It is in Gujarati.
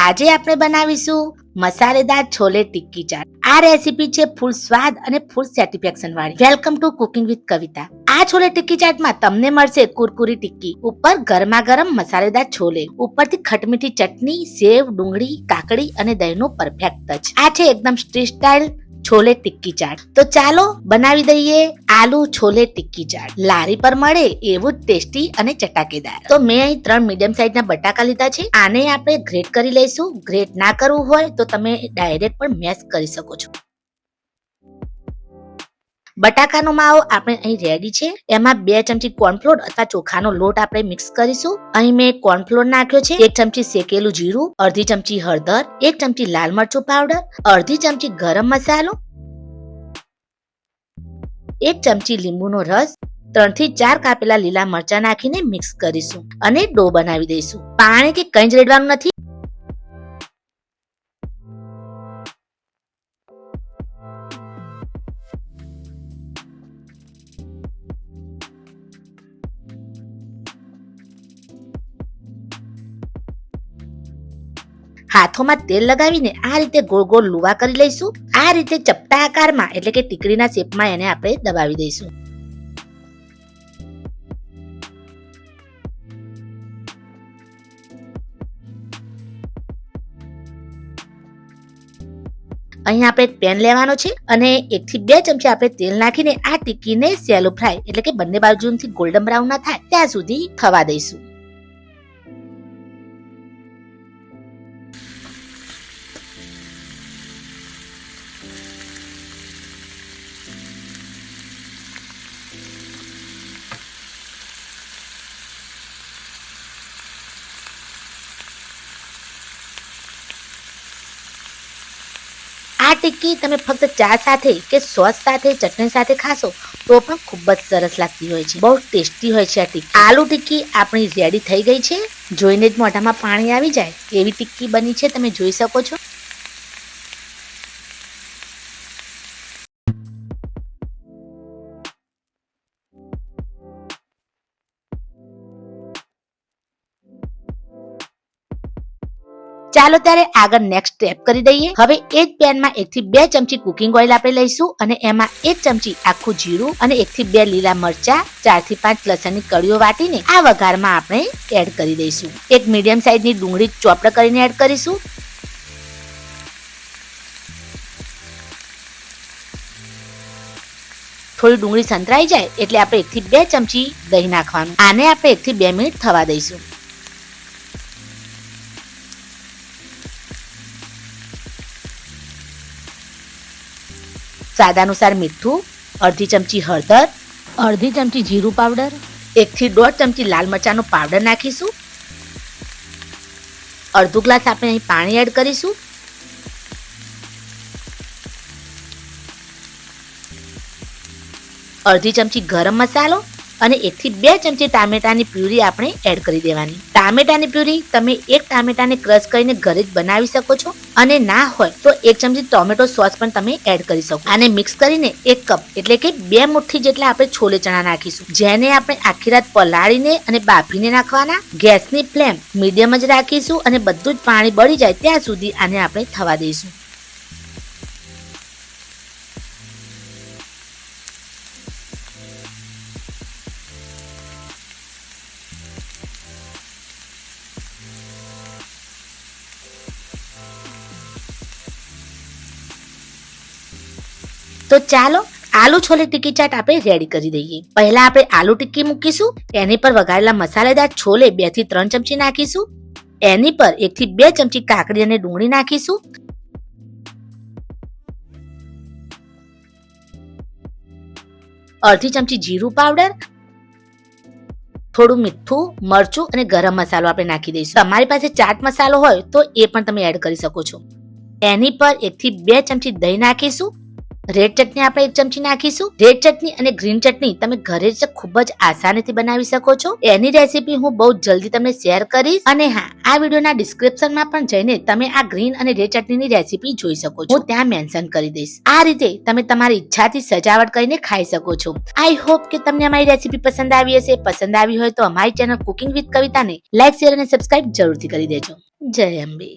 આજે આપણે બનાવીશું મસાલેદાર છોલે ટિક્કી ચાટ. આ રેસીપી છે ફૂલ સ્વાદ અને ફૂલ સેટિસ્ફેક્શન વાળી. વેલકમ ટુ કુકિંગ વિથ કવિતા. આ છોલે ટિક્કી ચાટમાં તમને મળશે કુરકુરી ટિક્કી, ઉપર ગરમા ગરમ મસાલેદાર છોલે, ઉપરથી ખટમીઠી ચટણી, સેવ, ડુંગળી, કાકડી અને દહીંનું પરફેક્ટ ટચ. આ છે એકદમ સ્ટ્રીટ સ્ટાઇલ છોલે ટિક્કી ચાટ. તો ચાલો બનાવી દઈએ આલુ છોલે ટિક્કી ચાટ. લારી પર મળે એવું જ ટેસ્ટી અને ચટાકેદાર. તો મેં અહીં 3 મીડિયમ સાઈઝના બટાકા લીધા છે. આને આપણે ગ્રેટ કરી લઈશું. ગ્રેટ ના કરવું હોય તો તમે ડાયરેક્ટ પણ મેશ કરી શકો છો. બટાકાનો માવો આપણે અહીં રેડી છે. એમાં 2 ચમચી કોર્નફ્લોર અથવા ચોખાનો લોટ આપણે મિક્સ કરીશું. અહીં મેં કોર્નફ્લોર નાખ્યો છે, 1 ચમચી શેકેલું જીરું, અડધી ચમચી હળદર, 1 ચમચી લાલ મરચું પાવડર, અડધી ચમચી ગરમ મસાલો, 1 ચમચી લીંબુનો રસ, 3 થી 4 કાપેલા લીલા મરચા નાખીને મિક્સ કરીશું અને ડો બનાવી દઈશું. પાણી કે કંઈ જ રેડવાનું નથી. હાથોમાં તેલ લગાવીને આ રીતે ગોળ ગોળ લુવા કરી લઈશું. આ રીતે ચપટા આકારમાં એટલે કે ટીકડીના શેપમાં એને આપણે દબાવી દઈશું. અહીં આપણે પેન લેવાનો છે અને 1 થી 2 ચમચી આપણે તેલ નાખીને આ ટિક્કીને સેલો ફ્રાય એટલે કે બંને બાજુથી ગોલ્ડન બ્રાઉન ના થાય ત્યાં સુધી થવા દઈશું. આ ટિક્કી તમે ફક્ત ચા સાથે કે સોસ સાથે ચટણી સાથે ખાશો તો પણ ખૂબ જ સરસ લાગતી હોય છે. બહુ ટેસ્ટી હોય છે આ ટિક્કી. આલુ ટિક્કી આપણી રેડી થઈ ગઈ છે. જોઈને જ મોઢામાં પાણી આવી જાય એવી ટિક્કી બની છે, તમે જોઈ શકો છો. ચાલો ત્યારે આગળ નેક્સ્ટ સ્ટેપ કરી દઈએ. હવે એ જ પેનમાં 1 થી 2 ચમચી કુકિંગ ઓઇલ આપણે લઈશું અને એમાં 1 ચમચી આખું જીરું અને 1 થી 2 લીલા મરચા, 4 થી 5 લસણની કળીઓ વાટીને આ વઘારમાં આપણે એડ કરી દઈશું. એક મીડિયમ સાઈઝની ડુંગળી ચોપડ કરીને એડ કરીશું. થોડી ડુંગળી સંતરાઈ જાય એટલે આપણે 1 થી 2 ચમચી દહીં નાખવાનું. આને આપણે 1 થી 2 મિનિટ થવા દઈશું. સ્વાદ અનુસાર મીઠું, અડધી ચમચી હળદર, અડધી ચમચી જીરું પાવડર, 1 થી 1.5 ચમચી લાલ મરચાંનો પાવડર નાખીશું. અડધો ગ્લાસ આપણે અહીં પાણી એડ કરીશું. અડધી ચમચી ગરમ મસાલો અને 1 થી 2 ચમચી ટામેટાની પ્યુરી આપણે એડ કરી દેવાની. ટામેટાની પ્યુરી તમે એક ટામેટાને ક્રશ કરીને ઘરે જ બનાવી શકો છો અને ના હોય તો 1 ચમચી ટોમેટો સોસ પણ તમે એડ કરી શકો. આને મિક્સ કરીને 1 કપ એટલે કે 2 મુઠ્ઠી જેટલા આપણે છોલે ચણા નાખીશું, જેને આપણે આખી રાત પલાળીને અને બાફીને નાખવાના. ગેસની ફ્લેમ મીડિયમ જ રાખીશું અને બધું જ પાણી બળી જાય ત્યાં સુધી આને આપણે થવા દઈશું. તો ચાલો આલુ છોલે ટિક્કી ચાટ આપણે રેડી કરી દઈએ. પહેલા આપણે આલુ ટિક્કી મૂકીશું. એની પર વઘારેલા મસાલેદાર છોલે 2 થી 3 ચમચી નાખીશું. એની પર 1 થી 2 ચમચી કાકડી અને ડુંગળી નાખીશું. અડધી ચમચી જીરું પાવડર, થોડું મીઠું, મરચું અને ગરમ મસાલો આપણે નાખી દઈશું. તમારી પાસે ચાટ મસાલો હોય તો એ પણ તમે એડ કરી શકો છો. એની પર 1 થી 2 ચમચી દહીં નાખીશું. રેડ ચટણી આપણે 1 ચમચી નાખીશું. રેડ ચટણી અને ગ્રીન ચટણી તમે ઘરે જ ખૂબ જ આસાનીથી બનાવી શકો છો. એની રેસીપી હું બહુ જલ્દી તમને શેર કરીશ. અને હા, આ વિડીયોના ડિસ્ક્રિપ્શનમાં પણ જઈને તમે આ ગ્રીન અને રેડ ચટણીની રેસીપી જોઈ શકો છો. હું ત્યાં મેન્શન કરી દઈશ. આ રીતે તમે તમારી ઈચ્છાથી સજાવટ કરીને ખાઈ શકો છો. આઈ હોપ કે તમને અમારી રેસીપી પસંદ આવી હશે. પસંદ આવી હોય તો અમારી ચેનલ કુકિંગ વિથ કવિતાને લાઈક, શેર અને સબસ્ક્રાઇબ જરૂરથી કરી દેજો. જય અંબે.